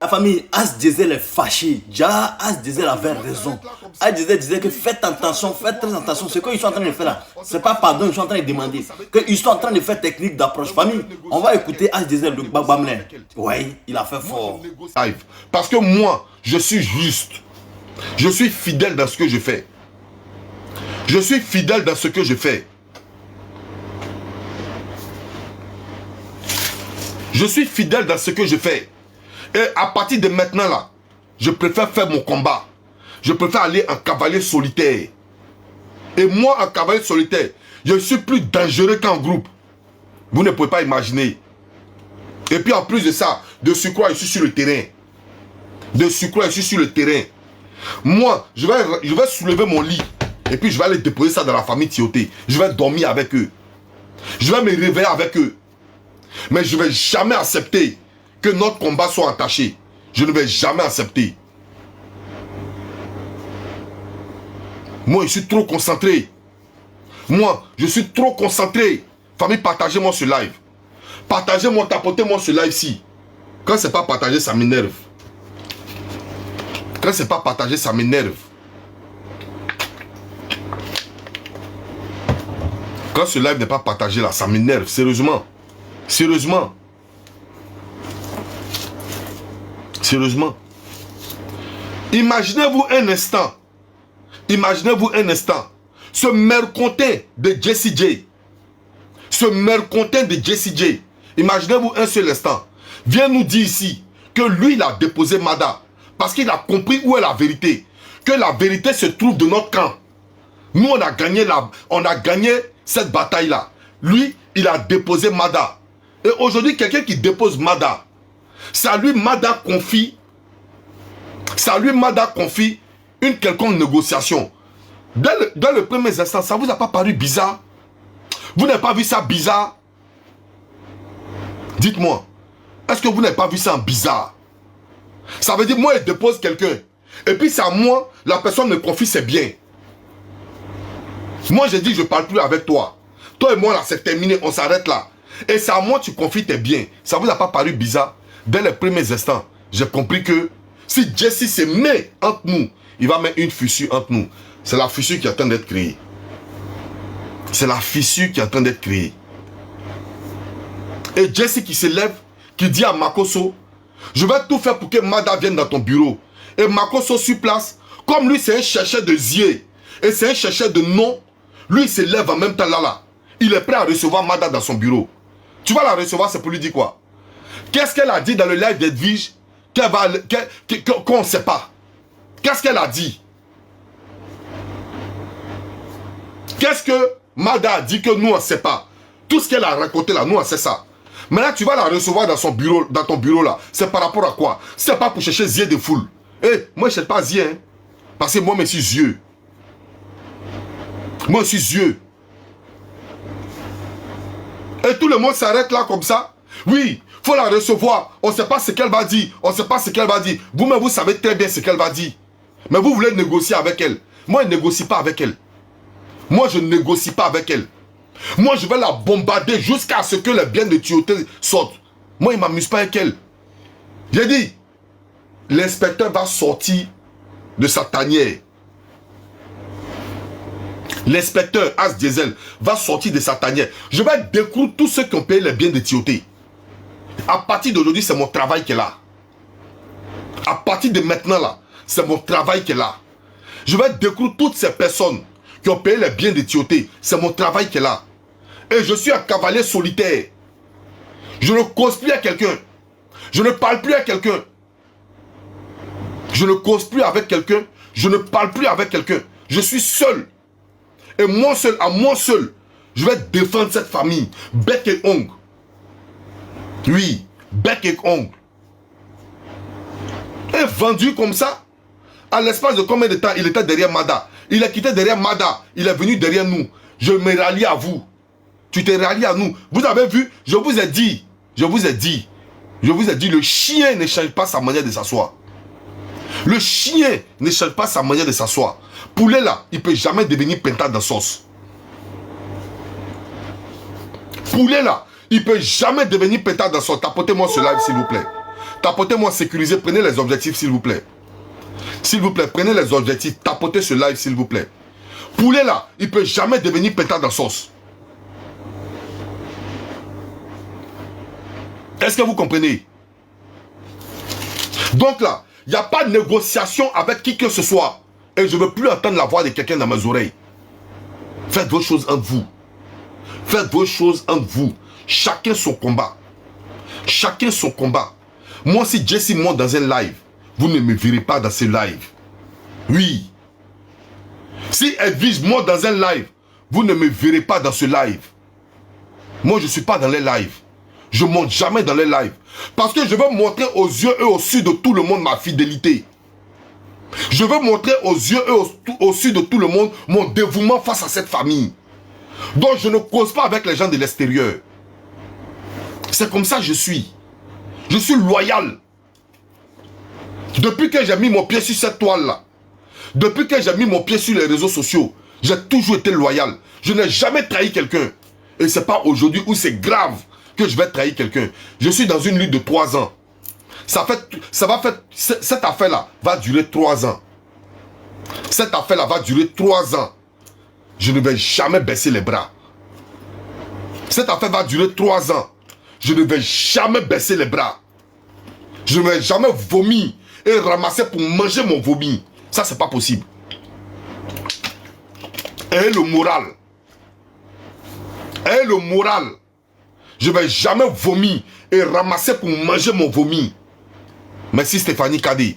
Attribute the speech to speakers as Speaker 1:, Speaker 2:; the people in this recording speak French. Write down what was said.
Speaker 1: La famille, As Diesel est fâché. Déjà, As Diesel avait raison. As Diesel disait que faites attention, faites très attention. Ce qu'ils sont en train de faire là, c'est pas pardon, ils sont en train de demander. Qu'ils sont en train de faire technique d'approche. Famille, on va écouter As Diesel de Babamler. Oui, il a fait fort.
Speaker 2: Parce que moi, je suis juste. Je suis fidèle dans ce que je fais. Je suis fidèle dans ce que je fais. Je suis fidèle dans ce que je fais. Et à partir de maintenant là, je préfère faire mon combat. Je préfère aller en cavalier solitaire. Et moi, en cavalier solitaire, je suis plus dangereux qu'en groupe. Vous ne pouvez pas imaginer. Et puis en plus de ça, de surcroît, je suis sur le terrain. De surcroît, je suis sur le terrain. Moi, je vais soulever mon lit. Et puis je vais aller déposer ça dans la famille Tioté. Je vais dormir avec eux. Je vais me réveiller avec eux. Mais je ne vais jamais accepter que notre combat soit entaché. Je ne vais jamais accepter. Moi, je suis trop concentré. Moi, je suis trop concentré. Famille, partagez-moi ce live. Partagez-moi, tapotez-moi ce live-ci. Quand c'est pas partagé, ça m'énerve. Quand c'est pas partagé, ça m'énerve. Quand ce live n'est pas partagé là, ça m'énerve, sérieusement. Sérieusement. Sérieusement. Imaginez-vous un instant. Imaginez-vous un instant. Ce mercontin de Jessie J. Ce mercontin de Jessie J. Imaginez-vous un seul instant. Viens nous dire ici que lui, il a déposé Mada. Parce qu'il a compris où est la vérité. Que la vérité se trouve de notre camp. Nous, on a gagné cette bataille-là. Lui, il a déposé Mada. Et aujourd'hui, quelqu'un qui dépose Mada, ça lui Mada confie une quelconque négociation. Dans le premier instant, ça vous a pas paru bizarre? Vous n'avez pas vu ça bizarre? Dites-moi, est-ce que vous n'avez pas vu ça en bizarre? Ça veut dire, moi, il dépose quelqu'un. Et puis, c'est à moi, la personne me confie ses biens. Moi, j'ai dit, je ne parle plus avec toi. Toi et moi, là, c'est terminé, on s'arrête là. Et c'est à moi, tu confies tes biens. Ça vous a pas paru bizarre? Dès les premiers instants, j'ai compris que si Jessie se met entre nous, il va mettre une fissure entre nous. C'est la fissure qui est en train d'être créée. C'est la fissure qui est en train d'être créée. Et Jessie qui se lève, qui dit à Makoso, je vais tout faire pour que Mada vienne dans ton bureau. Et Makoso sur place, comme lui c'est un chercheur de zier, et c'est un chercheur de nom, lui il se lève en même temps là. Il est prêt à recevoir Mada dans son bureau. Tu vas la recevoir, c'est pour lui dire quoi? Qu'est-ce qu'elle a dit dans le live d'Edwige qu'on ne sait pas? Qu'est-ce qu'elle a dit? Qu'est-ce que Mada a dit que nous on ne sait pas? Tout ce qu'elle a raconté là, nous on sait ça. Maintenant tu vas la recevoir dans son bureau, dans ton bureau là. C'est par rapport à quoi? C'est pas pour chercher zier de foule. Eh, moi je ne cherche pas zier, hein. Parce que moi je suis yeux. Moi je suis yeux. Et tout le monde s'arrête là comme ça. Oui, il faut la recevoir. On ne sait pas ce qu'elle va dire. On ne sait pas ce qu'elle va dire. Vous-même, vous savez très bien ce qu'elle va dire. Mais vous voulez négocier avec elle. Moi, je ne négocie pas avec elle. Moi, je ne négocie pas avec elle. Moi, je vais la bombarder jusqu'à ce que les biens de tuyauté sortent. Moi, il ne m'amuse pas avec elle. J'ai dit, l'inspecteur va sortir de sa tanière. L'inspecteur As Diesel va sortir de sa tanière. Je vais découvrir tous ceux qui ont payé les biens de Tioté. À partir d'aujourd'hui, c'est mon travail qu'elle a. À partir de maintenant, là, c'est mon travail qu'elle a. Je vais découvrir toutes ces personnes qui ont payé les biens de Tioté. C'est mon travail qu'elle a. Et je suis un cavalier solitaire. Je ne cause plus à quelqu'un. Je ne parle plus à quelqu'un. Je ne cause plus avec quelqu'un. Je ne parle plus avec quelqu'un. Je suis seul. Et moi seul, à moi seul, je vais défendre cette famille. Bec et ongle. Oui, bec et ongle. Et vendu comme ça, à l'espace de combien de temps il était derrière Mada? Il a quitté derrière Mada. Il est venu derrière nous. Je me rallie à vous. Tu t'es rallié à nous. Vous avez vu, je vous ai dit, le chien ne change pas sa manière de s'asseoir. Le chien ne change pas sa manière de s'asseoir. Poulet là, il ne peut jamais devenir pentade de sauce. Poulet là, il ne peut jamais devenir pentade de sauce. Tapotez-moi ce live s'il vous plaît. Tapotez-moi sécurisé, prenez les objectifs s'il vous plaît. S'il vous plaît, prenez les objectifs, tapotez ce live s'il vous plaît. Poulet là, il ne peut jamais devenir pétard dans sauce. Est-ce que vous comprenez? Donc là, il n'y a pas de négociation avec qui que ce soit. Et je ne veux plus entendre la voix de quelqu'un dans mes oreilles. Faites vos choses entre vous. Faites vos choses entre vous. Chacun son combat. Chacun son combat. Moi, si Jesse monte dans un live, vous ne me verrez pas dans ce live. Oui. Si Edwige monte dans un live, vous ne me verrez pas dans ce live. Moi, je ne suis pas dans les lives. Je ne monte jamais dans les lives. Parce que je veux montrer aux yeux et au su de tout le monde ma fidélité. Je veux montrer aux yeux et au su de tout le monde mon dévouement face à cette famille. Donc je ne cause pas avec les gens de l'extérieur. C'est comme ça que je suis. Je suis loyal. Depuis que j'ai mis mon pied sur cette toile-là, depuis que j'ai mis mon pied sur les réseaux sociaux, j'ai toujours été loyal. Je n'ai jamais trahi quelqu'un. Et ce n'est pas aujourd'hui où c'est grave que je vais trahir quelqu'un. Je suis dans une lutte de 3 ans. Cette affaire-là va durer 3 ans. Cette affaire-là va durer 3 ans. Je ne vais jamais baisser les bras. Cette affaire va durer 3 ans. Je ne vais jamais baisser les bras. Je ne vais jamais vomir et ramasser pour manger mon vomi. Ça, c'est pas possible. Et le moral. Et le moral. Je ne vais jamais vomir et ramasser pour manger mon vomi. Merci Stéphanie Kadé.